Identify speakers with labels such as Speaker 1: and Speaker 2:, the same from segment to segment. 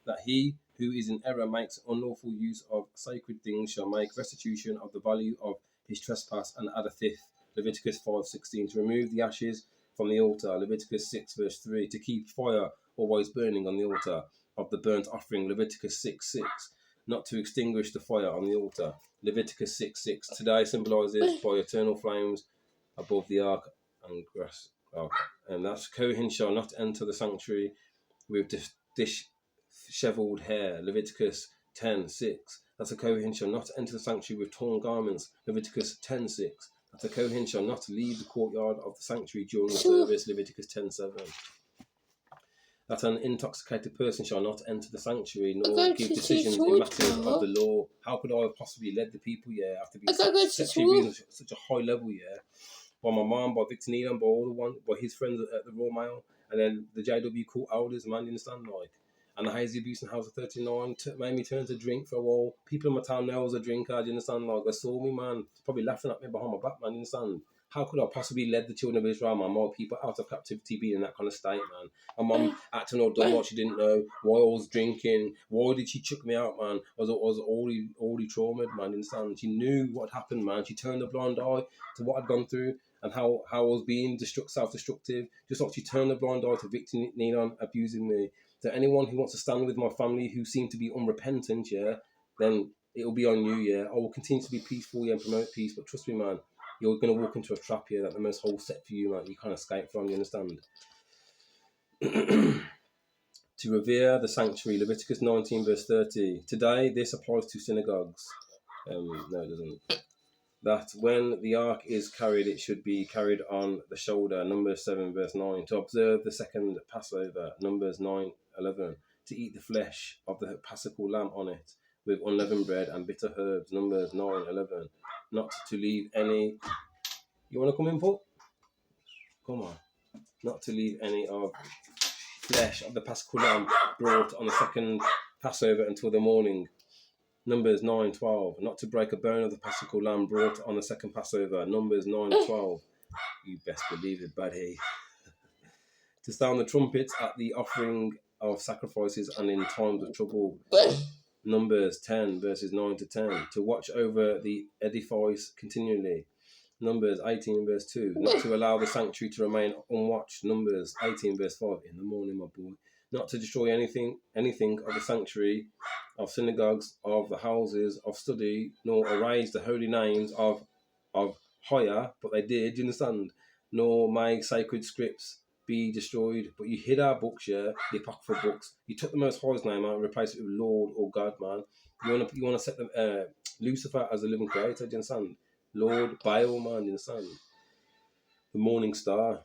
Speaker 1: that he who is in error makes unlawful use of sacred things shall make restitution of the value of his trespass and add a fifth. Leviticus 5:16. To remove the ashes from the altar. Leviticus 6 verse 3. To keep fire always burning on the altar of the burnt offering. Leviticus 6:6. Not to extinguish the fire on the altar. Leviticus 6:6. Today symbolizes by eternal flames above the ark and grass. And that's Kohen shall not enter the sanctuary with disheveled hair. Leviticus 10:6. That's a Kohen shall not enter the sanctuary with torn garments. Leviticus 10:6. That's a Kohen shall not leave the courtyard of the sanctuary during the service. Leviticus 10:7. That an intoxicated person shall not enter the sanctuary nor give decisions in matters of the law. How could I have possibly led the people, after being sexually abused at such a high level, by my mum, by Victor Needham, by his friends at the Royal Mail, and then the JW Court elders, man, you understand, and the Hazy Abuse in House of 39 made me turn to drink for a while. People in my town know I was a drinker, do you understand, they saw me, man, probably laughing at me behind my back, man, you understand. How could I possibly lead the children of Israel, man? More people out of captivity being in that kind of state, man. My mum acting all dumb what she didn't know, why I was drinking, why did she chuck me out, man? I was already traumatized, man, you understand. She knew what happened, man. She turned a blind eye to what I'd gone through and how I was being self-destructive, just like she turned a blind eye to Victor Needham abusing me. So anyone who wants to stand with my family who seem to be unrepentant, then it'll be on you, I will continue to be peaceful, and promote peace, but trust me, man, you're going to walk into a trap that the Most High set for you, man, you can't escape from, you understand? To revere the sanctuary, Leviticus 19 verse 30. Today, this applies to synagogues. No, it doesn't. That when the ark is carried, it should be carried on the shoulder, Numbers 7 verse 9. To observe the second Passover, Numbers 9:11. To eat the flesh of the Paschal lamb on it, with unleavened bread and bitter herbs, Numbers 9:11. Not to leave any... You want to come in, Paul? Come on. Not to leave any of flesh of the Paschal lamb brought on the second Passover until the morning, Numbers 9:12. Not to break a bone of the Paschal lamb brought on the second Passover, Numbers 9:12. You best believe it, buddy. To sound the trumpets at the offering of sacrifices and in times of trouble, Numbers 10 verses 9 to 10. To watch over the edifice continually, Numbers 18 verse 2. Not to allow the sanctuary to remain unwatched, Numbers 18 verse 5. In the morning, my boy. Not to destroy anything of the sanctuary, of synagogues, of the houses of study, nor erase the holy names of higher, but they did, you understand? Nor make sacred scripts be destroyed, but you hid our books, the apocryphal books. You took the Most High's name out and replaced it with Lord or God, man. You want to set them Lucifer as a living creator, do you understand? Lord Baal, man, do you understand? The morning star.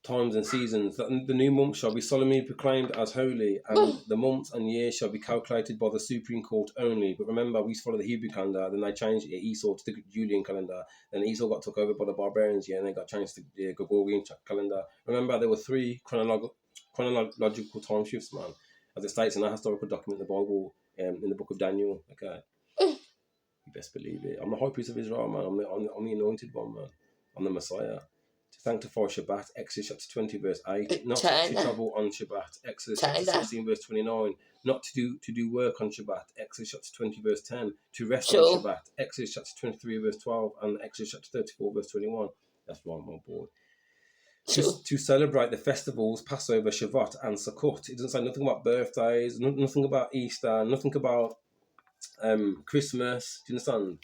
Speaker 1: Times and seasons. That the new month shall be solemnly proclaimed as holy, and the months and years shall be calculated by the Supreme Court only. But remember, we used to follow the Hebrew calendar, then they changed Esau to the Julian calendar. Then Esau got took over by the barbarians, and they got changed to the Gregorian calendar. Remember, there were 3 chronological time shifts, man, as it states in a historical document in the Bible, in the book of Daniel. Okay, you best believe it. I'm the high priest of Israel, man. I'm the anointed one, man. I'm the Messiah. To sanctify Shabbat, Exodus chapter 20 verse 8. Not to travel on Shabbat, Exodus chapter 16 verse 29. Not to do work on Shabbat, Exodus chapter 20 verse 10. To rest on Shabbat, Exodus chapter 23 verse 12 and Exodus chapter 34 verse 21. That's right, my boy. To celebrate the festivals, Passover, Shavuot and Sukkot. It doesn't say nothing about birthdays, nothing about Easter, nothing about Christmas. Do you understand?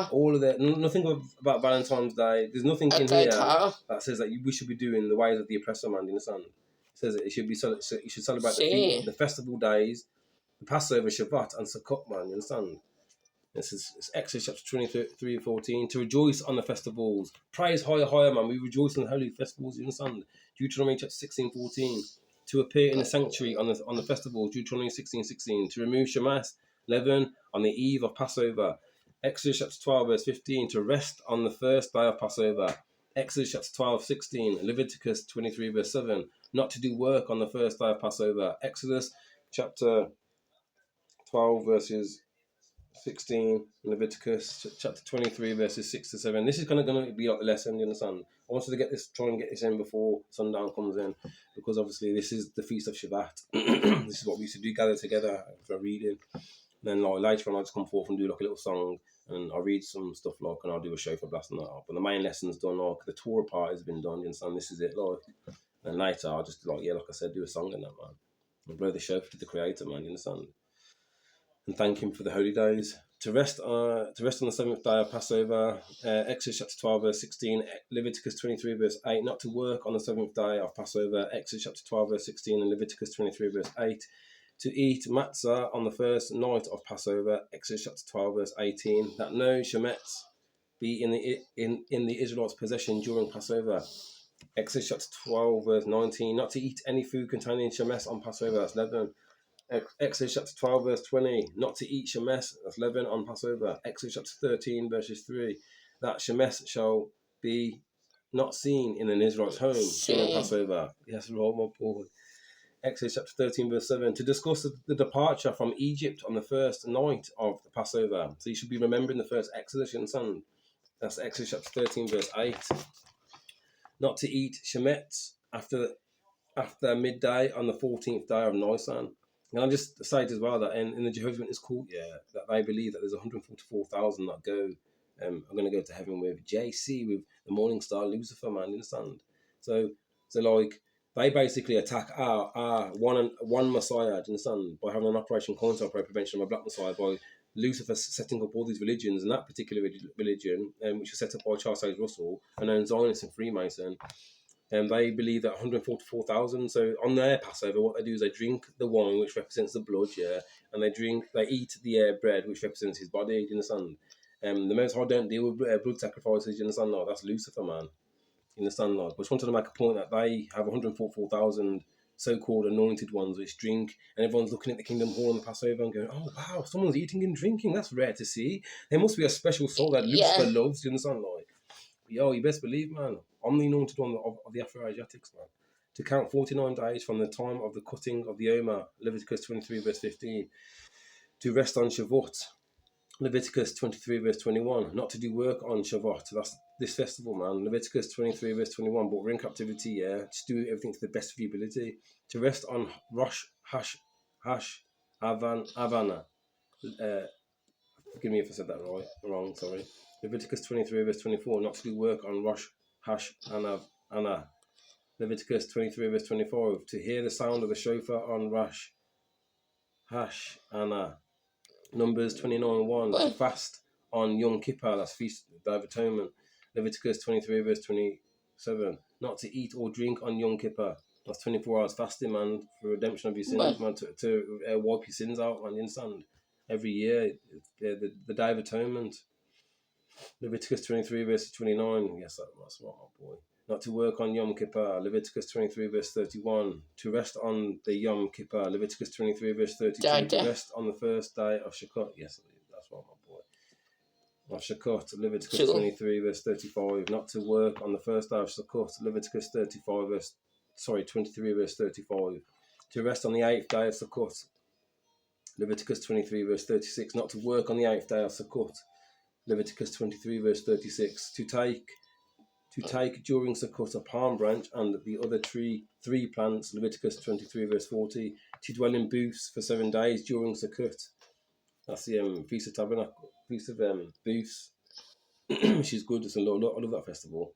Speaker 1: All of that, nothing about Valentine's Day. There's nothing in here that says that we should be doing the ways of the oppressor, man. You understand? It says it should be you should celebrate the festival days, the Passover, Shabbat, and Sukkot, man. You understand? This is Exodus chapter 23:14. To rejoice on the festivals, praise higher, man. We rejoice on the holy festivals. You understand? Deuteronomy chapter 16:14. To appear in the sanctuary on the festivals, Deuteronomy 16:16. To remove Shemas, leaven on the eve of Passover. Exodus chapter 12 verse 15, to rest on the first day of Passover. Exodus chapter 12:16, Leviticus 23 verse 7, not to do work on the first day of Passover. Exodus chapter 12 verses 16, Leviticus chapter 23, verses 6 to 7. This is going to be like the lesson, you understand? I wanted to try and get this in before sundown comes in, because obviously this is the Feast of Shauvout. This is what we used to do, gather together for reading. And then like later on, I'll just come forth and do like a little song, and I'll read some stuff like, and I'll do a show for blasting that up. But the main lesson's done, like the Torah part has been done, you understand? This is it, like. And later, I'll just like I said, do a song in that, man. And blow the show to the Creator, man, you understand? And thank him for the holy days. To rest on the seventh day of Passover, Exodus chapter 12, verse 16, Leviticus 23, verse 8, not to work on the seventh day of Passover, Exodus chapter 12, verse 16, and Leviticus 23, verse 8, to eat matzah on the first night of Passover, Exodus chapter 12, verse 18, that no shemets be in the Israelites' possession during Passover, Exodus chapter 12, verse 19, not to eat any food containing shemes on Passover, that's leaven. Exodus chapter 12, verse 20, not to eat shemes, that's leaven, on Passover. Exodus chapter 13, verses 3, that shemes shall be not seen in an Israelite's home during Passover. Yes, Lord, my boy. Exodus chapter 13, verse 7, to discuss the departure from Egypt on the first night of the Passover. So you should be remembering the first Exodus, you understand? That's Exodus chapter 13, verse 8. Not to eat shemetz after midday on the 14th day of Nisan. And I'll just cite as well that in the Jehovah's Witness cult, that they believe that there's 144,000 that are going to go to heaven with JC, with the morning star Lucifer, man, you understand? So like, they basically attack our one Messiah, do you understand? By having an Operation Counter Prevention of a Black Messiah, by Lucifer setting up all these religions, and that particular religion, which was set up by Charles Hayes Russell, and then Zionist and Freemason, and they believe that 144,000. So on their Passover, what they do is they drink the wine, which represents the blood, and they eat the bread, which represents his body. Do you understand? The Most High don't deal with blood sacrifices. You understand? Like, that's Lucifer, man. You understand? Like, but I just wanted to make a point that they have 144,000 so-called anointed ones which drink, and everyone's looking at the Kingdom Hall on the Passover and going, "Oh wow, someone's eating and drinking. That's rare to see. There must be a special soul that Lucifer loves." Do you understand? Like, yo, you best believe, man, I'm the anointed one of the Afro-Asiatics, man. To count 49 days from the time of the cutting of the Omer, Leviticus 23, verse 15. To rest on Shavuot, Leviticus 23, verse 21. Not to do work on Shavuot, that's this festival, man. Leviticus 23, verse 21. But we're in captivity, Just do everything to the best of your ability. To rest on Rosh Havana. Forgive me if I said that wrong, sorry. Leviticus 23, verse 24, not to do work on Rosh Hashanah. Leviticus 23, verse 25, to hear the sound of the shofar on Rosh Hashanah. Numbers 29:1, to fast on Yom Kippur, that's Feast Day of Atonement. Leviticus 23, verse 27, not to eat or drink on Yom Kippur. That's 24 hours fasting, man, for redemption of your sins, man, to wipe your sins out, man, you understand? Every year, the Day of Atonement. Leviticus 23, verse 29. Yes, that's what, my boy. Not to work on Yom Kippur. Leviticus 23, verse 31. To rest on the Yom Kippur. Leviticus 23, verse 32. To rest on the first day of Shavuot. Yes, that's what, my boy. Of Shavuot. Leviticus 23, verse 35. Not to work on the first day of Shavuot. Leviticus 23, verse 35. To rest on the 8th day of Shavuot. Leviticus 23, verse 36. Not to work on the 8th day of Shavuot. Leviticus 23, verse 36. To take during Sukkot a palm branch and the other three plants. Leviticus 23, verse 40. To dwell in booths for 7 days during Sukkot. That's the Feast of Tabernacle, Feast of Booths, which is good. It's I love that festival.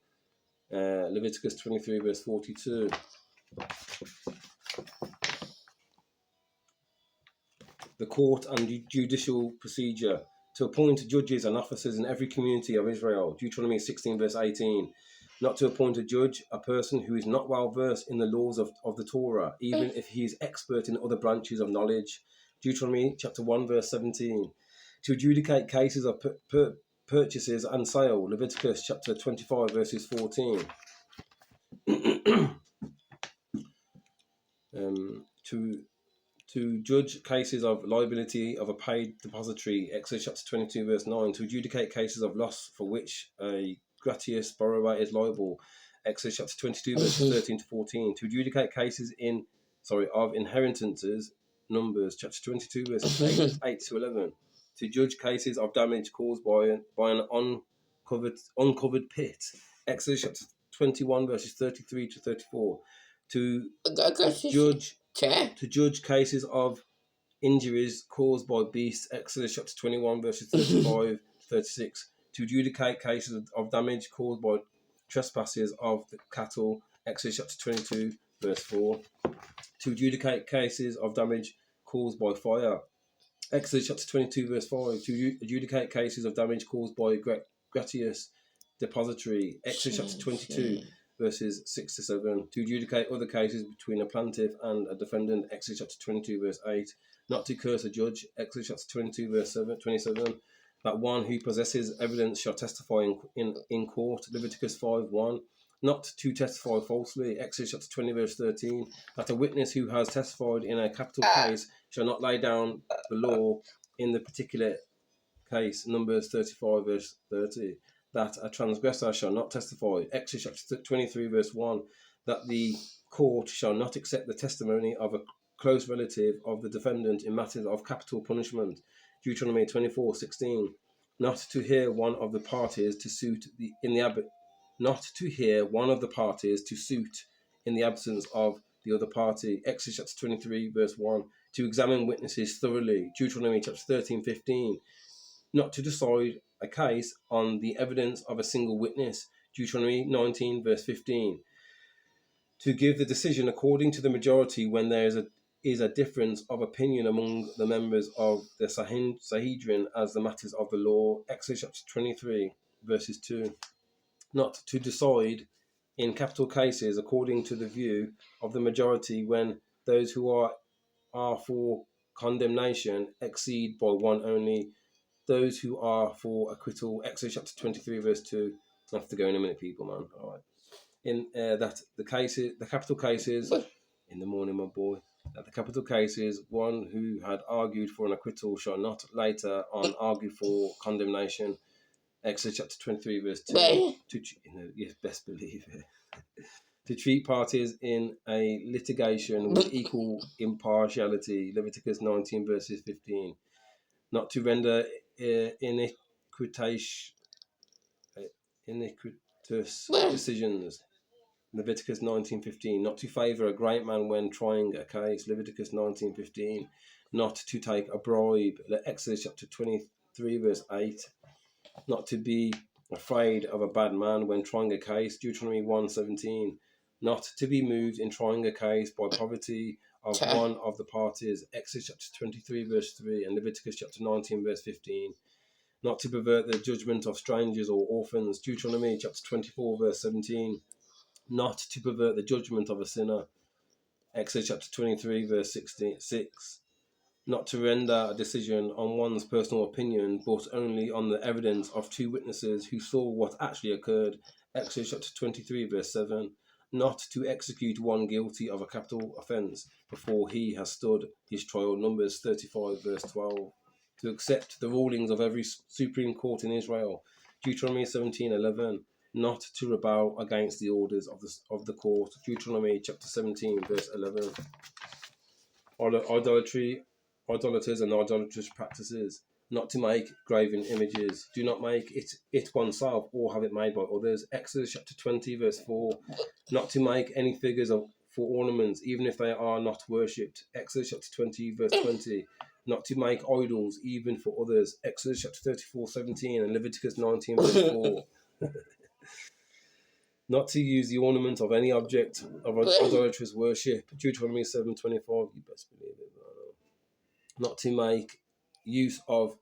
Speaker 1: Leviticus 23, verse 42. The court and judicial procedure. To appoint judges and officers in every community of Israel. Deuteronomy 16, verse 18. Not to appoint a judge, a person who is not well versed in the laws of the Torah, even if he is expert in other branches of knowledge. Deuteronomy chapter 1, verse 17. To adjudicate cases of purchases and sale. Leviticus chapter 25, verses 14. To judge cases of liability of a paid depository, Exodus chapter 22, verse 9. To adjudicate cases of loss for which a gratuitous borrower is liable, Exodus chapter 22, verses 13 to 14. To adjudicate cases of inheritances, Numbers chapter 22, verses 8 to 11. to judge cases of damage caused by an uncovered pit. Exodus chapter 21 verses 33 to 34. To judge cases of injuries caused by beasts. Exodus chapter 21 verses 35 to 36. To adjudicate cases of damage caused by trespasses of the cattle. Exodus chapter 22 verse 4. To adjudicate cases of damage caused by fire. Exodus chapter 22 verse 5. To adjudicate cases of damage caused by gratuitous depository. Exodus chapter 22 verses 6 to 7. To adjudicate other cases between a plaintiff and a defendant. Exodus chapter 22 verse 8. Not to curse a judge. Exodus chapter 22 verse 27. That one who possesses evidence shall testify in court. Leviticus 5:1. Not to testify falsely. Exodus chapter 20 verse 13. That a witness who has testified in a capital case shall not lay down the law in the particular case. Numbers 35 verse 30. That a transgressor shall not testify. Exodus chapter 23 verse 1. That the court shall not accept the testimony of a close relative of the defendant in matters of capital punishment. Deuteronomy 24:16. Not to hear one of the parties to suit not to hear one of the parties to suit in the absence of the other party. Exodus chapter 23 verse 1. To examine witnesses thoroughly. Deuteronomy chapter 13:15. Not to decide a case on the evidence of a single witness. Deuteronomy 19 verse 15. To give the decision according to the majority when there is a difference of opinion among the members of the Sanhedrin as the matters of the law. Exodus chapter 23 verses 2. Not to decide in capital cases according to the view of the majority when those who are for condemnation exceed by one only. Those who are for acquittal. Exodus chapter 23 verse 2. I have to go in a minute, people, man. All right. In that the capital cases in the morning, my boy. That the capital cases, one who had argued for an acquittal shall not later on argue for condemnation. Exodus chapter 23 verse 2. Yes, best believe it. To treat parties in a litigation with equal impartiality. Leviticus 19 verses 15. Not to render iniquitous decisions. Leviticus 19:15. Not to favour a great man when trying a case. Leviticus 19:15. Not to take a bribe. Exodus chapter 23 verse 8. Not to be afraid of a bad man when trying a case. Deuteronomy 1:17. Not to be moved in trying a case by poverty of one of the parties. Exodus chapter 23 verse 3 and Leviticus chapter 19 verse 15. Not to pervert the judgment of strangers or orphans. Deuteronomy chapter 24 verse 17. Not to pervert the judgment of a sinner. Exodus chapter 23 verse 6. Not to render a decision on one's personal opinion, but only on the evidence of two witnesses who saw what actually occurred. Exodus chapter 23 verse 7. Not to execute one guilty of a capital offence before he has stood his trial. Numbers 35 verse 12. To accept the rulings of every supreme court in Israel. Deuteronomy 17:11. Not to rebel against the orders of the court. Deuteronomy chapter 17 verse 11. Idolaters and idolatrous practices. Not to make graven images. Do not make it oneself or have it made by others. Exodus chapter 20 verse 4. Not to make any figures for ornaments, even if they are not worshipped. Exodus chapter 20 verse 20. Not to make idols even for others. Exodus chapter 34:17 and Leviticus 19 verse 4. Not to use the ornament of any object of idolatrous worship. Deuteronomy 7:25. You best believe it. Not to make use of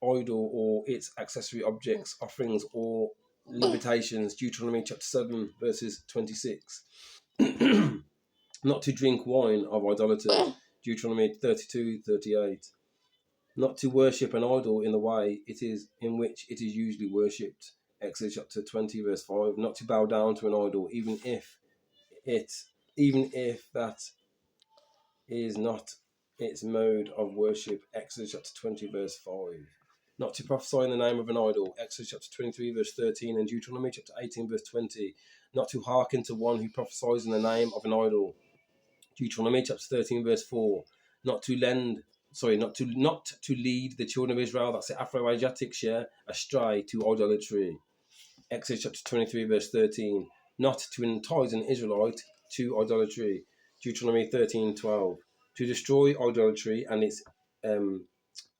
Speaker 1: idol or its accessory objects, offerings or liberations. Deuteronomy chapter 7 verses 26. Not to drink wine of idolaters. Deuteronomy 32:38. Not to worship an idol in the way it is in which it is usually worshipped. Exodus chapter 20 verse 5. Not to bow down to an idol, even if that is not its mode of worship. Exodus chapter 20 verse 5. Not to prophesy in the name of an idol. Exodus chapter 23 verse 13 and Deuteronomy chapter 18 verse 20. Not to hearken to one who prophesies in the name of an idol. Deuteronomy chapter 13 verse 4. Not to lend not to lead the children of Israel, that's the Afro-Asiatics, astray to idolatry. Exodus chapter 23, verse 13. Not to entice an Israelite to idolatry. Deuteronomy 13:12. To destroy idolatry and its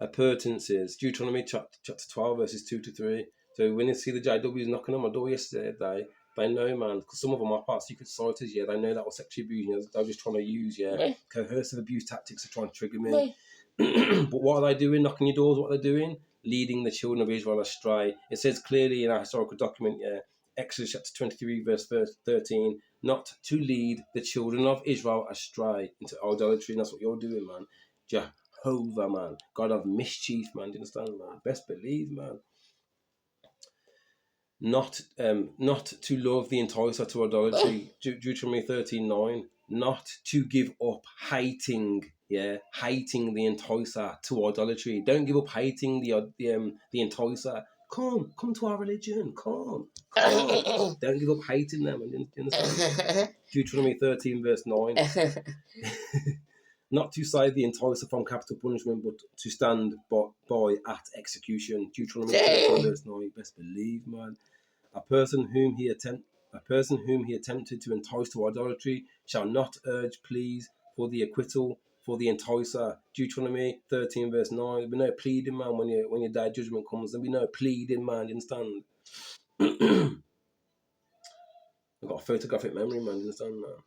Speaker 1: appurtenances. Deuteronomy chapter 12, verses 2 to 3. So when you see the JWs knocking on my door yesterday, they know, man, because some of them are part of secret societies, they know that was sexual abuse. They're just trying to use, coercive abuse tactics to try and trigger me. But what are they doing? Knocking your doors, what are they doing? Leading the children of Israel astray. It says clearly in our historical document, Exodus chapter 23, verse 13, not to lead the children of Israel astray into idolatry. And that's what you're doing, man. Jehovah, man. God of mischief, man. Do you understand, man? Best believe, man. Not to love the enticer to idolatry. Deuteronomy 13:9. Not to give up hating the enticer to idolatry. Don't give up hating the enticer. Come to our religion. Come. Don't give up hating them. You understand? Deuteronomy 13, verse 9. Not to save the enticer from capital punishment, but to stand by at execution. Deuteronomy 13, verse 9. Best believe, man. A person whom he attempted to entice to idolatry shall not urge pleas for the acquittal for the enticer. Deuteronomy 13, verse 9. There'll be no pleading, man, when your day of judgment comes. There'll be no pleading, man. You understand? I've got a photographic memory, man. You understand, man?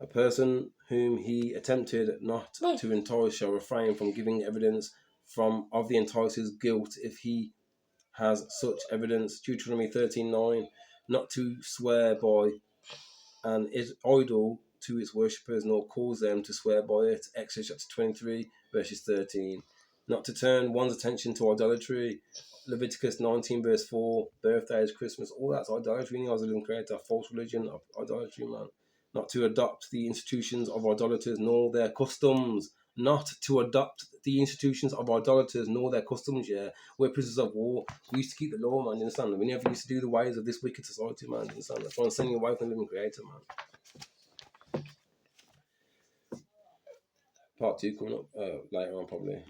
Speaker 1: A person whom he attempted not to entice shall refrain from giving evidence of the enticer's guilt if he has such evidence. Deuteronomy 13:9. Not to swear by an idol to its worshippers, nor cause them to swear by it. Exodus chapter 23, verses 13. Not to turn one's attention to idolatry. Leviticus 19, verse 4. Birthdays, Christmas, all that's idolatry. You guys didn't create a false religion of idolatry, man. Not to adopt the institutions of idolaters nor their customs. Not to adopt the institutions of idolaters nor their customs, We're prisoners of war. We used to keep the law, man, you understand? We never used to do the ways of this wicked society, man, you understand? That's why I'm sending you away from the living creator, man. Part 2 coming up later on, probably.